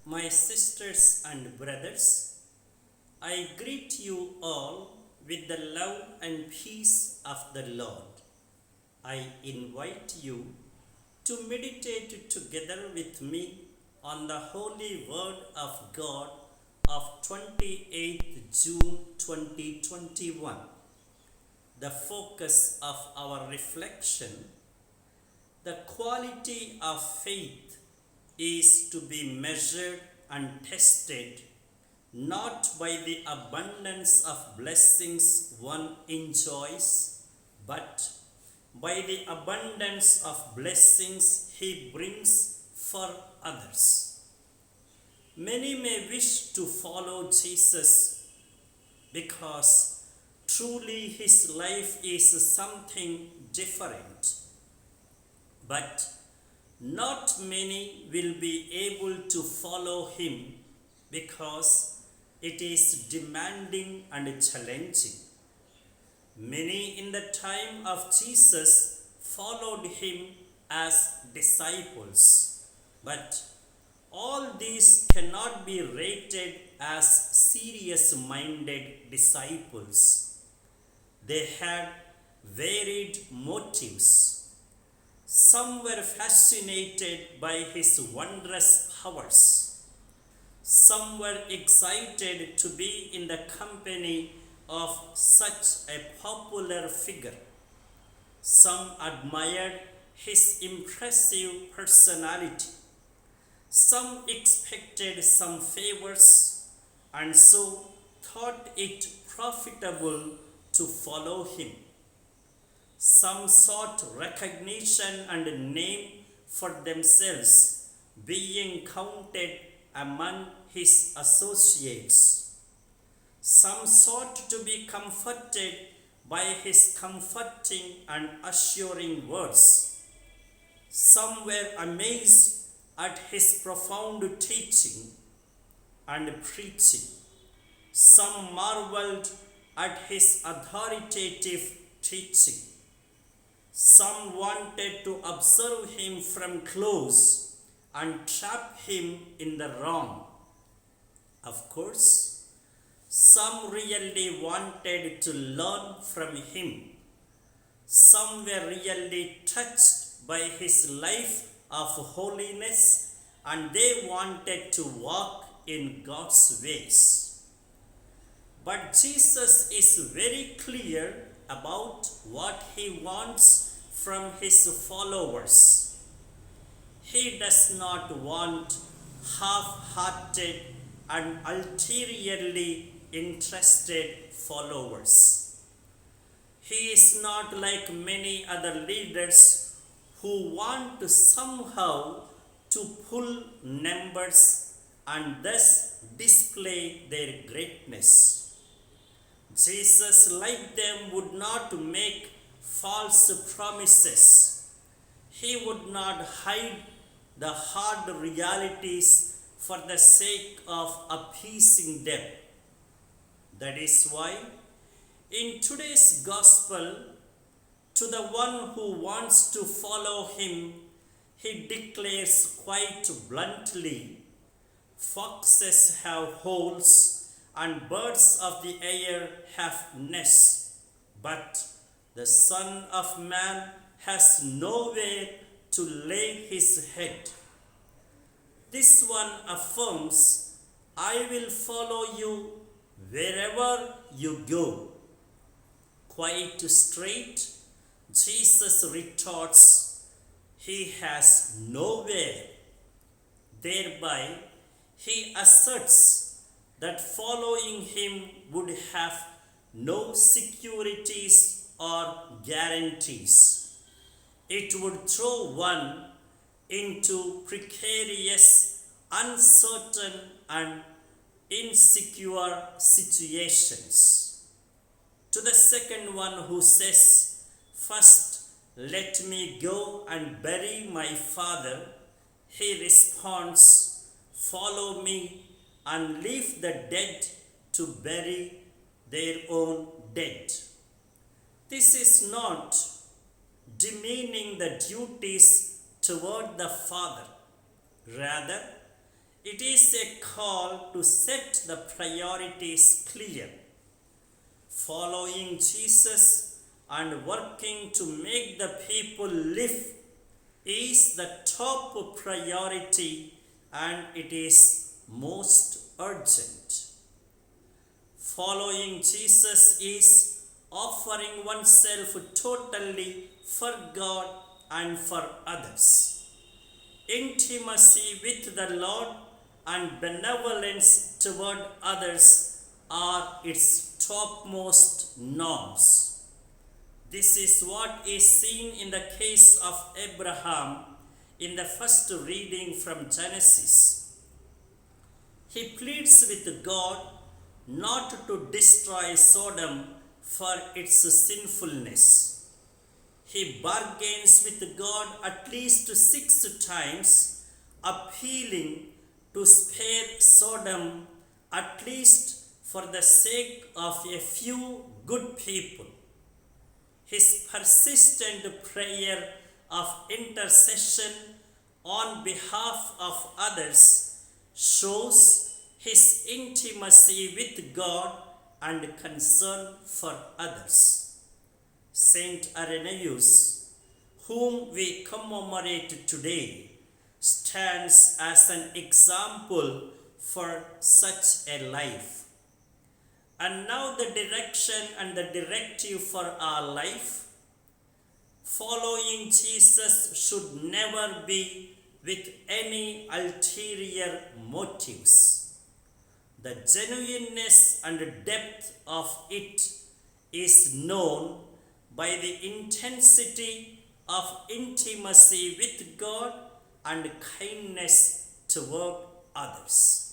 My sisters and brothers, I greet you all with the love and peace of the Lord. I invite you to meditate together with me on the holy word of God of 28th June 2021. The focus of our reflection: the quality of faith is to be measured and tested not by the abundance of blessings one enjoys, but by the abundance of blessings he brings for others. Many may wish to follow Jesus because truly his life is something different, but not many will be able to follow him because it is demanding and challenging. Many in the time of Jesus followed him as disciples, but all these cannot be rated as serious minded disciples. They had varied motives. Some were fascinated by his wondrous powers. Some were excited to be in the company of such a popular figure. Some admired his impressive personality. Some expected some favors and so thought it profitable to follow him. Some sought recognition and name for themselves, being counted among his associates. Some sought to be comforted by his comforting and assuring words. Some were amazed at his profound teaching and preaching. Some marveled at his authoritative teaching. Some wanted to observe him from close and trap him in the wrong. Of course, some really wanted to learn from him. Some were really touched by his life of holiness and they wanted to walk in God's ways. But Jesus is very clear about what he wants from his followers. He does not want half-hearted and ulteriorly interested followers. He is not like many other leaders who want somehow to pull numbers and thus display their greatness. Jesus, like them, would not make false promises. He would not hide the hard realities for the sake of appeasing them. That is why, in today's gospel, to the one who wants to follow him, he declares quite bluntly, "Foxes have holes and birds of the air have nests, but the Son of Man has nowhere to lay his head." This one affirms, "I will follow you wherever you go." Quite straight, Jesus retorts, "He has nowhere." Thereby, he asserts that following him would have no securities or guarantees. It would throw one into precarious, uncertain, and insecure situations. To the second one who says, "First, let me go and bury my father," he responds, "Follow me and leave the dead to bury their own dead." This is not demeaning the duties toward the Father. Rather, It is a call to set the priorities clear. Following Jesus and working to make the people live is the top priority, and it is most urgent. Following Jesus is offering oneself totally for God and for others. Intimacy with the Lord and benevolence toward others are its topmost norms. This is what is seen in the case of Abraham in the first reading from Genesis. He pleads with God not to destroy Sodom for its sinfulness. He bargains with God at least 6 times, appealing to spare Sodom at least for the sake of a few good people. His persistent prayer of intercession on behalf of others shows his intimacy with God and concern for others. Saint Irenaeus, whom we commemorate today, stands as an example for such a life. And now the direction and the directive for our life. Following Jesus should never be with any ulterior motives. The genuineness and depth of it is known by the intensity of intimacy with God and kindness toward others.